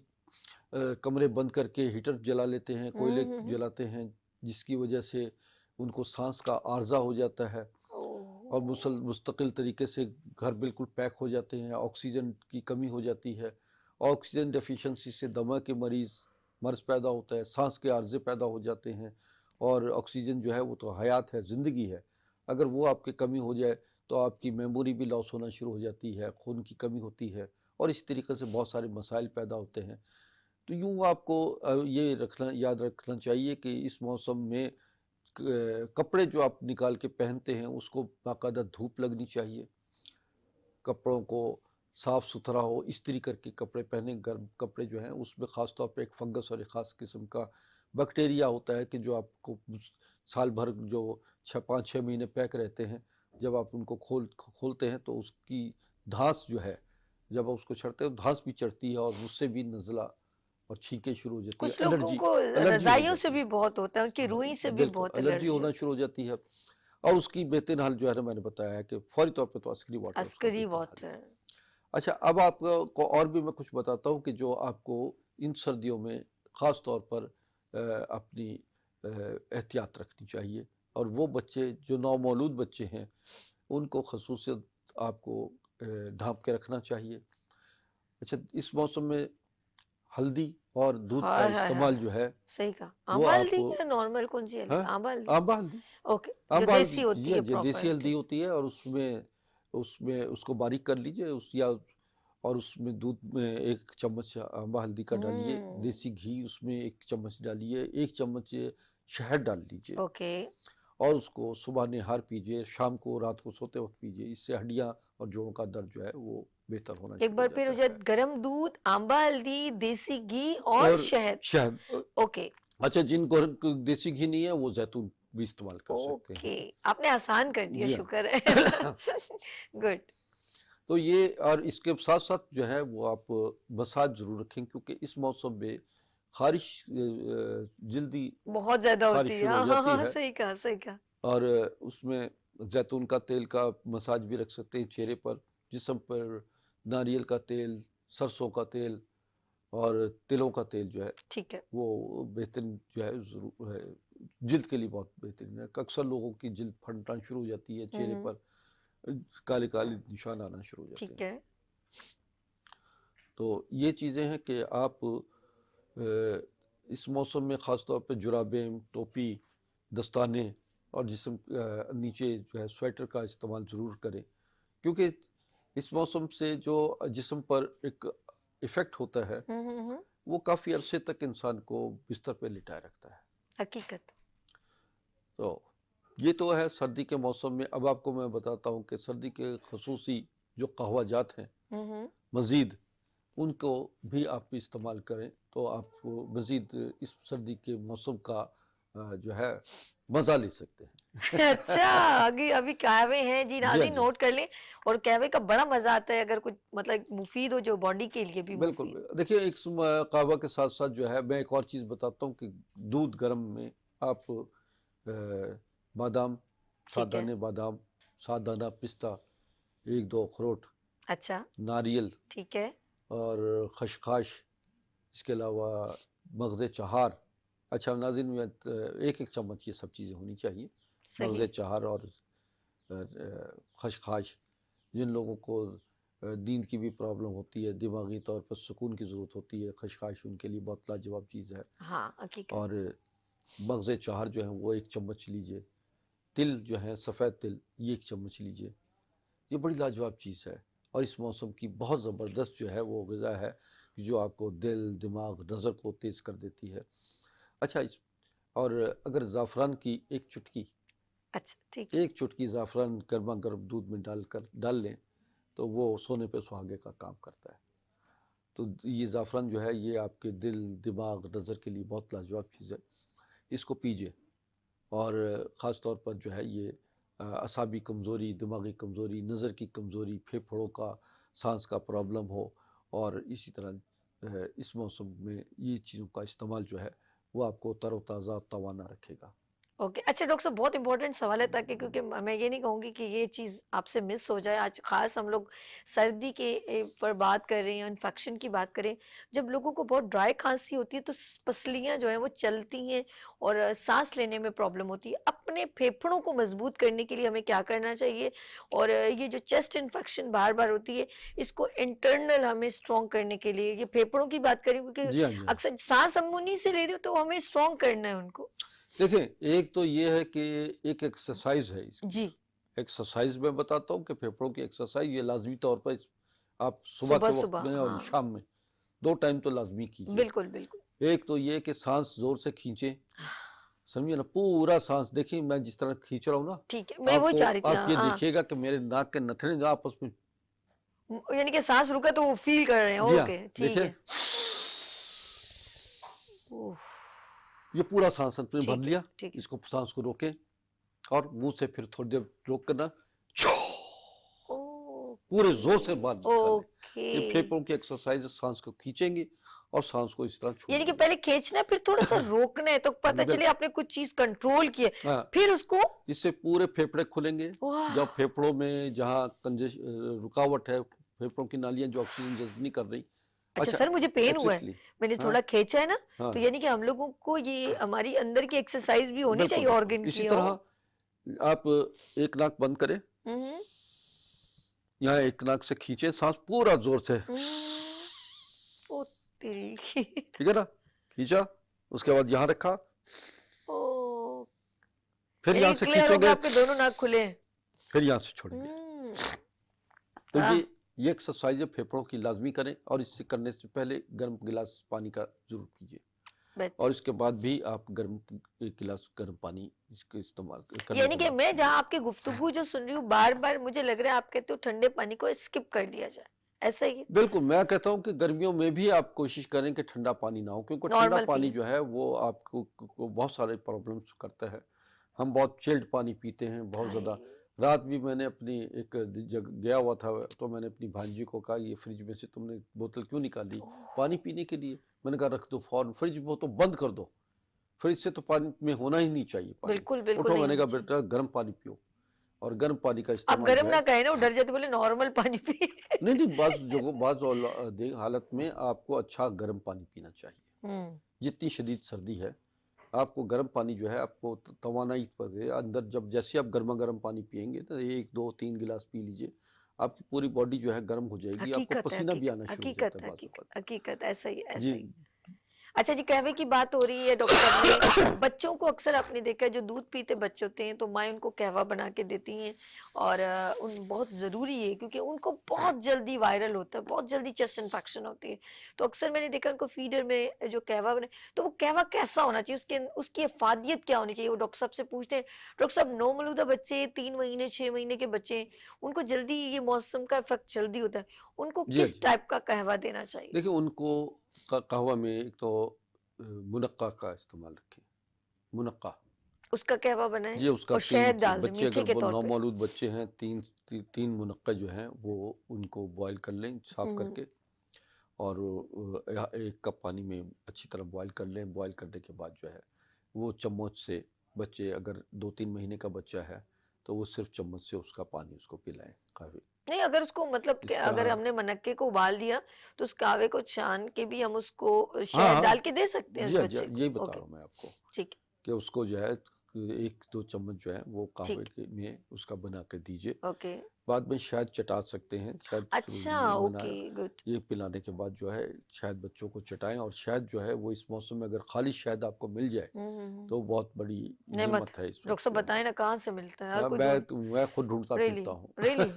S3: کمرے بند کر کے ہیٹر جلا لیتے ہیں، کوئلے جلاتے ہیں، جس کی وجہ سے ان کو سانس کا عارضہ ہو جاتا ہے، اور مستقل طریقے سے گھر بالکل پیک ہو جاتے ہیں. آکسیجن کی کمی ہو جاتی ہے، آکسیجن ڈیفیشنسی سے دمہ کے مرض پیدا ہوتا ہے، سانس کے عارضے پیدا ہو جاتے ہیں. اور آکسیجن جو ہے وہ تو حیات ہے، زندگی ہے. اگر وہ آپ کی کمی ہو جائے تو آپ کی میموری بھی لاس ہونا شروع ہو جاتی ہے، خون کی کمی ہوتی ہے، اور اس طریقے سے بہت سارے مسائل پیدا ہوتے ہیں. تو یوں آپ کو یہ یاد رکھنا چاہیے کہ اس موسم میں کپڑے جو آپ نکال کے پہنتے ہیں اس کو باقاعدہ دھوپ لگنی چاہیے. کپڑوں کو صاف ستھرا ہو، استری کر کے کپڑے پہنے. گرم کپڑے جو ہیں اس میں خاص طور پہ ایک فنگس اور ایک خاص قسم کا بیکٹیریا ہوتا ہے کہ جو آپ کو سال بھر جو 5-6 مہینے پیک رہتے ہیں، جب آپ ان کو کھولتے ہیں تو اس کی دھانس جو ہے، جب آپ اس کو چھڑتے ہیں دھانس بھی چڑھتی ہے، اور اس سے بھی نزلہ اور چھینکیں شروع ہو جاتی ہے.
S2: کچھ لوگوں کو
S3: الرجی ہو
S2: رضائیوں سے
S3: جاتی
S2: بھی بہت ہوتا ہے، ان کی
S3: ہے.
S2: روئی سے بھی
S3: بالکل
S2: بہت
S3: الرجی
S2: الرجی
S3: ہونا
S2: ہوتی
S3: شروع ہو جاتی ہے. اور اس کی بہترین حل جو ہے نا میں نے بتایا ہے کہ فوری طور پہ تو عسکری
S2: ہے.
S3: واٹر اس کا
S2: عسکری
S3: بہترین حل ہے.
S2: واٹر.
S3: اچھا، اب آپ کو اور بھی میں کچھ بتاتا ہوں کہ جو آپ کو ان سردیوں میں خاص طور پر اپنی احتیاط رکھنی چاہیے. اور وہ بچے جو نومولود بچے ہیں ان کو خصوصیت آپ کو ڈھانپ کے رکھنا چاہیے. اچھا، اس موسم میں ہلدی اور دودھ کا
S2: ہائے ہائے
S3: استعمال
S2: ہائے،
S3: جو ہے
S2: صحیح کہا.
S3: وہ
S2: آمبا
S3: آپ
S2: ہلدی یا نارمل کون سی ہلدی؟
S3: ہاں
S2: آمبا ہلدی.
S3: آمبا ہلدی،
S2: اوکے، جو
S3: آمبا ہلدی
S2: دیسی ہوتی ہے
S3: جی
S2: پراپر.
S3: دیسی ہلدی ہوتی ہے، اور اس میں اس کو باریک کر لیجئے اور اس میں دودھ میں 1 چمچ آمبا ہلدی کا ڈالیے. دیسی گھی اس میں 1 چمچ ڈالیے، 1 چمچ شہد ڈال لیجئے،
S2: اوکے.
S3: اور اس کو صبح نہار پیجئے، شام کو رات کو سوتے وقت پیجئے. اس سے ہڈیاں اور جوڑوں کا درد جو ہے وہ بہتر ہونا
S2: ایک
S3: شروع
S2: بار
S3: ہو
S2: پھر ہو
S3: جاتا
S2: جائے،
S3: ہے.
S2: گرم دودھ، آمبا ہلدی، دیسی گھی اور شہد.
S3: شہد.
S2: اوکے
S3: اچھا، جن کو دیسی گھی نہیں ہے وہ زیتون بھی استعمال کر سکتے ہیں.
S2: اوکے، آپ نے آسان کر دیا،
S3: جی ہاں.
S2: شکر ہے. گڈ.
S3: تو یہ، اور اس کے ساتھ ساتھ جو ہے وہ آپ مساج ضرور رکھیں، کیونکہ اس موسم میں خارش جلدی
S2: بہت زیادہ
S3: خارش
S2: ہوتی ہے.
S3: شروع ہو
S2: ہاں
S3: جاتی
S2: ہاں،
S3: ہے،
S2: صحیح کہا صحیح کہا.
S3: اور اس میں زیتون کا تیل کا مساج بھی رکھ سکتے ہیں چہرے پر، جسم پر ناریل کا تیل، سرسوں کا تیل اور تلوں کا تیل جو ہے
S2: ٹھیک ہے.
S3: وہ بہترین جو ہے ضرور ہے، جلد کے لیے بہت بہترین ہے. اکثر لوگوں کی جلد پھٹنا شروع ہو جاتی ہے، چہرے پر کالے کالے نشان آنا شروع ہو جاتے ہیں.
S2: ٹھیک ہے.
S3: تو یہ چیزیں ہیں کہ آپ اس موسم میں خاص طور پہ جرابیں، ٹوپی، دستانے اور جسم نیچے جو ہے سویٹر کا استعمال ضرور کریں، کیونکہ اس موسم سے جو جسم پر ایک ایفیکٹ ہوتا ہے وہ کافی عرصے تک انسان کو بستر پہ لٹائے رکھتا ہے.
S2: حقیقت.
S3: تو یہ تو ہے سردی کے موسم میں. اب آپ کو میں بتاتا ہوں کہ سردی کے خصوصی جو قہوہ جات ہیں مزید، ان کو بھی آپ استعمال کریں تو آپ کو مزید اس سردی کے موسم کا جو ہے مزہ لے سکتے ہیں.
S2: اچھا، ابھی قہوے ہیں جی،
S3: جی ہاں
S2: ناظرین
S3: جی،
S2: نوٹ کر لیں. اور قہوے کا بڑا مزہ آتا ہے اگر کچھ مطلب مفید ہو، جو باڈی کے لیے بھی
S3: بالکل.
S2: مفید.
S3: دیکھیے، ایک قہوہ کے ساتھ ساتھ جو ہے میں ایک اور چیز بتاتا ہوں کہ دودھ گرم میں آپ بادام،
S2: ٹھیک ہے.
S3: سادانے بادام، سادانہ پستہ، 1-2 اخروٹ،
S2: اچھا
S3: ناریل
S2: ٹھیک ہے.
S3: اور خشخاش، اس کے علاوہ مغز چہار. اچھا ناظرین، 1 چمچ یہ سب چیزیں ہونی چاہیے. مغز
S2: صحیح
S3: چہار اور خشخاش، جن لوگوں کو نیند کی بھی پرابلم ہوتی ہے، دماغی طور پر سکون کی ضرورت ہوتی ہے، خشخاش ان کے لیے بہت لاجواب چیز ہے۔
S2: ہاں حقیقت
S3: اور مغز چہار جو ہے وہ 1 چمچ لیجئے، تل جو ہے سفید تل یہ 1 چمچ لیجئے، یہ بڑی لاجواب چیز ہے، اور اس موسم کی بہت زبردست جو ہے وہ غذا ہے جو آپ کو دل، دماغ، نظر کو تیز کر دیتی ہے۔ اچھا اور اگر زعفران کی 1 چٹکی،
S2: اچھا ٹھیک ہے
S3: 1 چٹکی زعفران گرما گرم دودھ میں ڈال لیں تو وہ سونے پہ سہاگے کا کام کرتا ہے۔ تو یہ زعفران جو ہے یہ آپ کے دل، دماغ، نظر کے لیے بہت لاجواب چیز ہے، اس کو پیجئے۔ اور خاص طور پر جو ہے یہ اعصابی کمزوری، دماغی کمزوری، نظر کی کمزوری، پھیپھڑوں کا، سانس کا پرابلم ہو، اور اسی طرح اس موسم میں یہ چیزوں کا استعمال جو ہے وہ آپ کو تر و تازہ توانا رکھے گا۔
S2: اوکے اچھا ڈاکٹر صاحب بہت امپورٹنٹ سوال ہے، تاکہ کیونکہ میں یہ نہیں کہوں گی کہ یہ چیز آپ سے مس ہو جائے۔ آج خاص ہم لوگ سردی کے پر بات کر رہے ہیں، انفیکشن کی بات کریں، جب لوگوں کو بہت ڈرائی کھانسی ہوتی ہے تو پسلیاں جو ہیں وہ چلتی ہیں اور سانس لینے میں پرابلم ہوتی ہے۔ اپنے پھیپھڑوں کو مضبوط کرنے کے لیے ہمیں کیا کرنا چاہیے؟ اور یہ جو چیسٹ انفیکشن بار بار ہوتی ہے، اس کو انٹرنل ہمیں اسٹرانگ کرنے کے لیے، یہ پھیپھڑوں کی بات کریں کیونکہ
S3: جی ہاں جی ہاں،
S2: اکثر سانس ہم انہیں سے لے رہے ہو تو ہمیں اسٹرانگ کرنا ہے ان کو۔
S3: دیکھیں ایک تو یہ ہے کہ ایک ایکسرسائز ہے اس کی،
S2: جی
S3: ایکسرسائز میں بتاتا ہوں کہ پھیپھڑوں کی ایکسرسائز یہ لازمی طور پر آپ صبح
S2: صبح
S3: کے وقت
S2: صبح
S3: میں اور
S2: ہاں
S3: شام میں 2 ٹائم تو لازمی کیجیے۔
S2: بالکل بالکل
S3: ایک تو یہ کہ سانس زور سے کھینچیں، سمجھے نا، پورا سانس دیکھیں میں جس طرح کھینچ رہا ہوں نا،
S2: ٹھیک ہے، میں وہ چاہ رہی تھی
S3: آپ یہ
S2: ہاں
S3: دیکھیے گا کہ میرے ناک کے نتھنے جو آپس میں،
S2: یعنی کہ سانس رکا تو وہ فیل کر رہے ہیں۔
S3: جی ہاں
S2: اوکے ٹھیک
S3: دیکھیں
S2: ہے اوف،
S3: یہ پورا سانس میں بھر
S2: ٹھیک ہے
S3: لیا،
S2: ٹھیک ہے
S3: اس کو سانس کو روکیں اور منہ سے پھر تھوڑی دیر روک کرنا، پورے زور سے باہر نکالیں۔
S2: اوکے
S3: یہ پھیپھڑوں کی ایکسرسائز، سانس کو کھینچیں گے اور سانس کو اس طرح چھوڑیں
S2: یعنی کہ
S3: گے۔
S2: پہلے کھینچنا ہے پھر تھوڑا سا روکنا ہے تو پتہ چلے آپ نے کچھ چیز کنٹرول کی ہے،
S3: ہاں،
S2: پھر اس کو
S3: اس سے پورے پھیپھڑے کھلیں گے،
S2: واہ
S3: جب پھیپھڑوں میں جہاں رکاوٹ ہے، پھیپھڑوں کی نالیاں جو آکسیجن جذب نہیں کر رہی۔
S2: اچھا سر مجھے پین ہوا ہے،
S3: ایگزیکٹلی،
S2: میں نے
S3: ہاں
S2: تھوڑا کھینچا ہے نا،
S3: ہاں
S2: تو یعنی کہ ہم لوگوں کو یہ ہماری اندر کی ایکسرسائز بھی ہونی
S3: بالکل
S2: چاہیے
S3: بالکل
S2: آرگن
S3: اسی
S2: کی۔
S3: طرح آپ ایک ناک بند کریں، یہاں ایک ناک سے کھینچیں سانس پورا زور سے،
S2: او تیری
S3: ٹھیک ہے نا، کھینچا، اس کے بعد یہاں رکھا،
S2: او
S3: پھر یہاں
S2: یعنی
S3: سے
S2: کلیئر
S3: کھینچیں
S2: ہو گیا
S3: گے،
S2: آپ کے دونوں ناک کھلے ہیں۔
S3: پھر یہاں سے چھوڑیں گے۔ تو یہ ایکسرسائز پھیپھڑوں کی لازمی کریں، اور اس سے کرنے سے پہلے گرم گلاس پانی کا ضرور پیجیے، اور اس کے بعد بھی آپ ایک گلاس گرم پانی اس کے استعمال کرنے
S2: یعنی
S3: کے
S2: کہ
S3: بعد،
S2: میں جہاں آپ کی گفتگو جو سن رہی ہوں بار بار مجھے لگ رہا ہے آپ کہتے ہو ٹھنڈے پانی کو اسکپ کر دیا جائے، ایسا ہی ہے؟
S3: بالکل میں کہتا ہوں کہ گرمیوں میں بھی آپ کوشش کریں کہ ٹھنڈا پانی نہ ہو، کیونکہ ٹھنڈا
S2: نارمل
S3: پانی
S2: پیے
S3: جو ہے وہ آپ کو بہت سارے پرابلمس کرتا ہے۔ ہم بہت چلڈ پانی پیتے ہیں بہت زیادہ۔ رات بھی میں نے اپنی ایک جگہ گیا ہوا تھا تو میں نے اپنی بھانجی کو کہا یہ فریج میں سے تم نے بوتل کیوں نکالی پانی پینے کے لیے؟ میں نے کہا رکھ دو فوراً فریج وہ تو بند کر دو، فریج سے تو پانی میں ہونا ہی نہیں چاہیے پانی،
S2: بالکل بالکل
S3: اٹھو، میں
S2: نہیں
S3: نے کہا
S2: ہونا چاہیے۔
S3: بیٹا گرم پانی پیو، اور گرم پانی کا
S2: آپ
S3: استعمال
S2: گرم
S3: جو
S2: نہ
S3: ہے،
S2: کہیں نا، وہ ڈر جاتے بولے نارمل پانی پی۔
S3: نہیں بعض حالت میں آپ کو اچھا گرم پانی پینا چاہیے۔ جتنی شدید سردی ہے آپ کو گرم پانی جو ہے آپ کو توانائی پر اندر، جب جیسے آپ گرما گرم پانی پیئیں گے تو 1 2 3 گلاس پی لیجئے، آپ کی پوری باڈی جو ہے گرم ہو جائے گی، آپ کو
S2: حقیقت ہے
S3: پسینہ بھی آنا شروع ہو جاتا
S2: حقیقت
S3: ہے بعض اوقات۔
S2: حقیقت ایسا ہی ایسا
S3: جی
S2: ہی۔ اچھا جی قہوے کی بات ہو رہی ہے ڈاکٹر صاحب نے، بچوں کو اکثر آپ نے دیکھا ہے جو دودھ پیتے بچے ہوتے ہیں تو مائیں ان کو قہوہ بنا کے دیتی ہیں، اور بہت ضروری ہے کیونکہ ان کو بہت جلدی وائرل ہوتا ہے، بہت جلدی چیسٹ انفیکشن ہوتی ہے، تو اکثر میں نے دیکھا ان کو فیڈر میں جو قہوہ بنے، تو وہ قہوہ کیسا ہونا چاہیے، اس کی افادیت کیا ہونی چاہیے؟ وہ ڈاکٹر صاحب سے پوچھتے ہیں۔ ڈاکٹر صاحب نومولودہ بچے 3 مہینے 6 مہینے کے بچے ہیں، ان کو جلدی یہ موسم کا افیکٹ جلدی ہوتا ہے، ان کو
S3: جی
S2: کس ٹائپ کا قہوہ دینا چاہیے؟
S3: دیکھیں ان کو قہوہ میں ایک تو منقع کا استعمال رکھیں، منقع،
S2: اس کا قہوہ بنائیں
S3: جی اس کا
S2: اور
S3: 3
S2: شہد ڈال دیں
S3: بچے
S2: میٹھے
S3: اگر
S2: کے
S3: وہ
S2: طور پہ۔
S3: نومولود بچے ہیں، 3 منقع جو ہیں وہ ان کو بوائل کر لیں صاف کر کے، اور 1 کپ پانی میں اچھی طرح بوائل کر لیں۔ بوائل کرنے کے بعد جو ہے وہ چمچ سے، بچے اگر 2 3 مہینے کا بچہ ہے تو وہ صرف چمچ سے اس کا پانی اس کو پلائیں قہوے۔
S2: نہیں اگر اس کو مطلب کہ اگر ہم نے منقے کو ابال دیا تو اس قہوے کو چھان کے بھی ہم اس کو شہد ڈال کے دے سکتے ہیں اس
S3: جی
S2: بچے کو؟
S3: یہی بتا رہا ہوں میں آپ کو
S2: ٹھیک
S3: کہ اس کو جو ہے ایک دو چمچ جو ہے وہ قہوے
S2: ٹھیک
S3: میں اس کا بنا کے دیجیے.
S2: اوکے
S3: بعد میں شہد چٹا سکتے ہیں, شہد
S2: اچھا
S3: یہ
S2: اوکے
S3: بنایا,
S2: گڈ
S3: یہ پلانے کے بعد جو ہے شہد بچوں کو چٹائیں. اور شہد جو ہے وہ اس موسم میں اگر خالی شہد آپ کو مل جائے تو بہت بڑی
S2: نعمت
S3: نعمت ہے اس
S2: ڈاکٹر
S3: وقت
S2: صاحب
S3: کے
S2: بتائیں
S3: اندر.
S2: نا کہاں سے ملتا ہے ہر کوئی
S3: میں خود ڈھونڈتا
S2: ریلی
S3: پھرتا ہوں.
S2: ریلی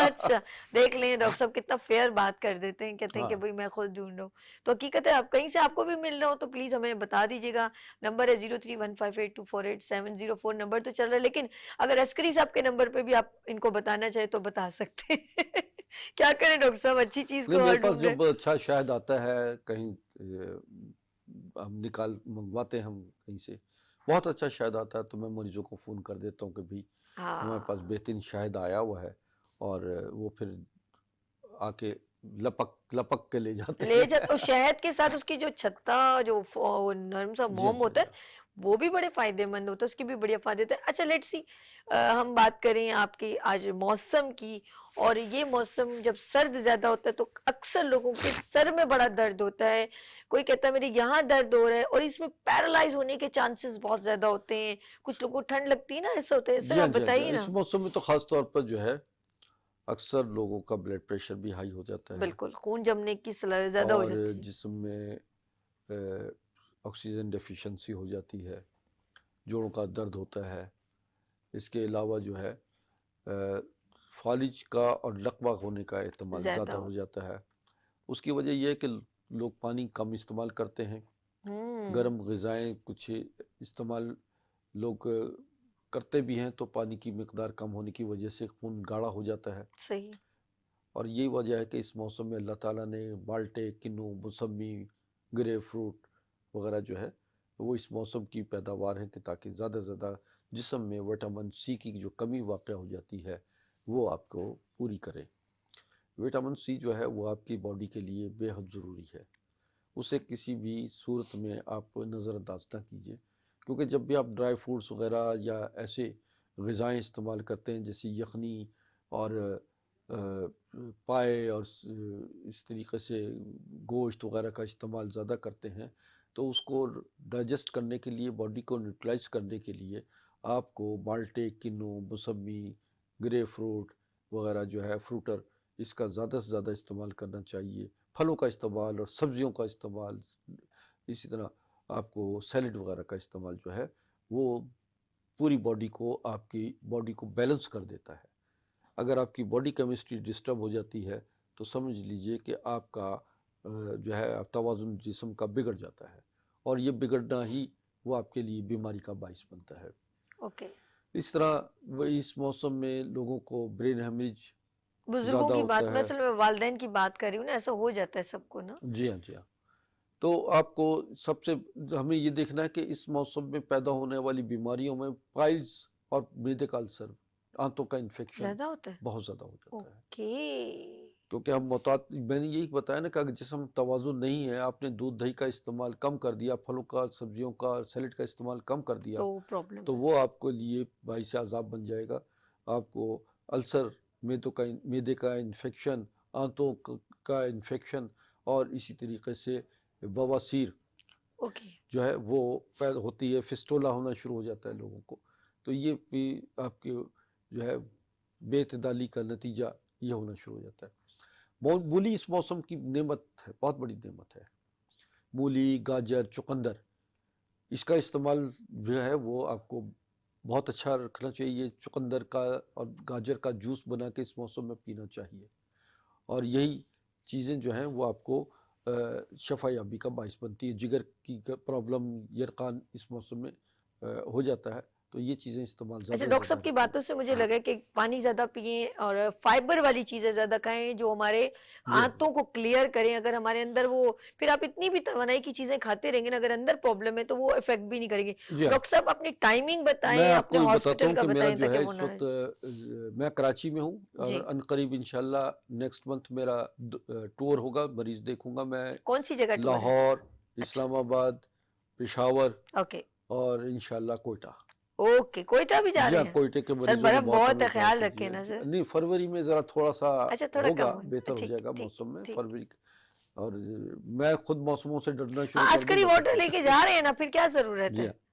S2: اچھا دیکھ لیں ڈاکٹر صاحب کتنا فیئر بات کر دیتے ہیں, کہتے ہیں کہ
S3: ہاں
S2: بھائی میں خود ڈھونڈ رہا ہوں. تو حقیقت ہے آپ کہیں سے آپ کو بھی مل رہا ہو تو پلیز ہمیں بتا دیجیے گا. نمبر ہے 031582484704 نمبر تو چل رہا ہے, لیکن اگر عسکری صاحب کے نمبر پہ بھی آپ ان کو بتانا چاہے تو بتا سکتے ہیں. کیا کریں ڈاکٹر صاحب, اچھی چیز
S3: نہیں,
S2: کو
S3: میرے
S2: اور
S3: پاس
S2: ڈھونڈ رہے
S3: جب اچھا شہد آتا ہے کہیں ہم منگواتے ہیں ہم کہیں سے بہت اچھا شہد آتا ہے تو میں مریضوں کو فون کر دیتا ہوں کہ بھی ہمارے پاس
S2: ہاں
S3: بہترین شہد آیا ہوا ہے, اور وہ پھر آ کے لپک کے لے جاتے
S2: لے
S3: ہیں.
S2: جاتے. اور شہد کے ساتھ اس کی جو چھتا جو وہ نرم سا
S3: جی ہاں
S2: موم
S3: جی ہاں
S2: ہوتا
S3: جی
S2: ہے وہ بھی بڑے فائدے مند ہوتا ہے, اس کی بھی بڑی فائدے. اچھا لیٹ سی ہم بات کریں آپ کی آج موسم کی. اور یہ موسم جب سرد زیادہ ہوتا ہے تو اکثر لوگوں کے سر میں بڑا درد ہوتا ہے, کوئی کہتا ہے میرے یہاں درد ہو رہا ہے, اور اس میں پیرالائز ہونے کے چانسز بہت زیادہ ہوتے ہیں. کچھ لوگوں کو ٹھنڈ لگتی ہے نا, ایسا ہوتا ہے سر,
S3: جی ہاں
S2: آپ
S3: جی ہاں جی ہاں.
S2: بتائیے
S3: اس
S2: نا.
S3: موسم میں تو خاص طور پر جو ہے اکثر لوگوں کا بلڈ پریشر بھی ہائی ہو جاتا ہے,
S2: بالکل خون جمنے کی زیادہ ہو
S3: اور
S2: جاتی ہے.
S3: جسم میں آکسیجن ڈیفیشنسی ہو جاتی ہے, جوڑوں کا درد ہوتا ہے. اس کے علاوہ جو ہے فالج کا اور لقوہ ہونے کا احتمال زیادہ ہو جاتا ہے. اس کی وجہ یہ ہے کہ لوگ پانی کم استعمال کرتے ہیں, گرم غذائیں کچھ استعمال لوگ کرتے بھی ہیں تو پانی کی مقدار کم ہونے کی وجہ سے خون گاڑھا ہو جاتا ہے.
S2: صحیح.
S3: اور یہی وجہ ہے کہ اس موسم میں اللہ تعالیٰ نے مالٹے, کنو, موسمی, گریپ فروٹ وغیرہ جو ہے وہ اس موسم کی پیداوار ہیں کہ تاکہ زیادہ سے زیادہ جسم میں وٹامن سی کی جو کمی واقع ہو جاتی ہے وہ آپ کو پوری کرے. وٹامن سی جو ہے وہ آپ کی باڈی کے لیے بے حد ضروری ہے, اسے کسی بھی صورت میں آپ نظر انداز نہ کیجیے, کیونکہ جب بھی آپ ڈرائی فروٹس وغیرہ یا ایسے غذائیں استعمال کرتے ہیں جیسے یخنی اور پائے اور اس طریقے سے گوشت وغیرہ کا استعمال زیادہ کرتے ہیں, تو اس کو ڈائجسٹ کرنے کے لیے, باڈی کو نیوٹرلائز کرنے کے لیے آپ کو مالٹے, کنو, موسمی, گریپ فروٹ وغیرہ جو ہے فروٹر, اس کا زیادہ سے زیادہ استعمال کرنا چاہیے. پھلوں کا استعمال اور سبزیوں کا استعمال, اسی طرح آپ کو سیلڈ وغیرہ کا استعمال جو ہے وہ پوری باڈی کو, آپ کی باڈی کو بیلنس کر دیتا ہے. اگر آپ کی باڈی کیمسٹری ڈسٹرب ہو جاتی ہے تو سمجھ لیجئے کہ آپ کا جو ہے توازن جسم کا بگڑ جاتا ہے, اور یہ بگڑنا ہی وہ آپ کے لیے بیماری کا باعث بنتا ہے.
S2: اوکے.
S3: اس طرح وہ اس موسم میں لوگوں کو برین ہیمریج
S2: بزرگوں
S3: زیادہ
S2: کی بات,
S3: ہوتا
S2: میں
S3: ہے.
S2: اصل میں والدین کی بات کر رہی ہوں نا, ایسا ہو جاتا ہے سب کو نا.
S3: جی ہاں جی ہاں. تو آپ کو سب سے ہمیں یہ دیکھنا ہے کہ اس موسم میں پیدا ہونے والی بیماریوں میں پائلز اور معدے کا السر, آنتوں کا انفیکشن
S2: زیادہ ہوتا ہے.
S3: بہت زیادہ ہو جاتا ہے,
S2: اوکے.
S3: کیونکہ ہم میں نے یہی بتایا نا کہ اگر جسم توازن نہیں ہے, آپ نے دودھ دہی کا استعمال کم کر دیا, پھلوں کا, سبزیوں کا, سیلڈ کا استعمال کم کر دیا,
S2: تو پرابلم
S3: تو وہ آپ کو لیے باعث عذاب بن جائے گا. آپ کو السر, معدے کا انفیکشن, آنتوں کا انفیکشن, اور اسی طریقے سے بواسیر
S2: اوکے.
S3: جو ہے وہ پیدا ہوتی ہے, فسٹولا ہونا شروع ہو جاتا ہے لوگوں کو. تو یہ بھی آپ کے جو ہے بے اعتدالی کا نتیجہ یہ ہونا شروع ہو جاتا ہے. مولی اس موسم کی نعمت ہے, بہت بڑی نعمت ہے. مولی, گاجر, چقندر, اس کا استعمال جو ہے وہ آپ کو بہت اچھا رکھنا چاہیے. چقندر کا اور گاجر کا جوس بنا کے اس موسم میں پینا چاہیے, اور یہی چیزیں جو ہیں وہ آپ کو شفا یابی کا باعث بنتی ہے. جگر کی پرابلم, یرقان اس موسم میں ہو جاتا ہے, تو یہ چیزیں استعمال زیادہ
S2: ایسے
S3: سے
S2: ڈاکٹر
S3: زیادہ
S2: صاحب کی
S3: رکھیں.
S2: باتوں سے مجھے لگا کہ پانی زیادہ پئیں اور فائبر والی چیزیں زیادہ کھائیں جو ہمارے
S3: جی
S2: آنتوں کو کلیئر کریں. اگر ہمارے اندر وہ, پھر آپ اتنی بھی توانائی کی چیزیں کھاتے رہیں گے نا, اگر اندر پرابلم ہے تو وہ افیکٹ بھی نہیں کریں گے.
S3: جی ہاں.
S2: ڈاکٹر صاحب اپنی ٹائمنگ
S3: میں
S2: بتائیں,
S3: آپ
S2: اپنے
S3: کو یہ بتاتا
S2: ہاسپٹل
S3: ہوں
S2: کا
S3: کہ میرا
S2: بتائیں
S3: جو
S2: تاکہ
S3: ہے
S2: وہ
S3: اس
S2: نہ
S3: وقت میں کراچی میں ہوں,
S2: جی.
S3: اور عنقریب انشاءاللہ نیکسٹ منتھ میرا ٹور ہوگا, مریض دیکھوں گا میں.
S2: کون سی جگہ ٹور ہے؟
S3: لاہور,
S2: اچھا.
S3: اسلام آباد, پشاور,
S2: اوکے.
S3: اور انشاءاللہ کوئٹہ.
S2: اوکے, کوئٹہ بھی جا
S3: جی
S2: رہے
S3: ہاں,
S2: ہیں
S3: کوئٹے کے
S2: سر؟
S3: مریضوں کو
S2: برف
S3: بہت
S2: بہت
S3: ہمیں
S2: ہے, خیال
S3: توجہ
S2: رکھیں نا سر.
S3: نہیں, فروری میں ذرا تھوڑا سا
S2: اچھا تھوڑا
S3: ہوگا,
S2: کم ہو,
S3: بہتر ہو
S2: ٹھیک
S3: جائے گا
S2: ٹھیک
S3: موسم میں,
S2: ٹھیک.
S3: فروری. اور میں خود موسموں سے ڈرنا
S2: ہاں,
S3: شروع کر دوں
S2: عسکری
S3: گا
S2: واٹر
S3: تو
S2: لے کے جا رہے ہیں نا, پھر کیا ضرورت
S3: جی
S2: ہے.
S3: ہاں,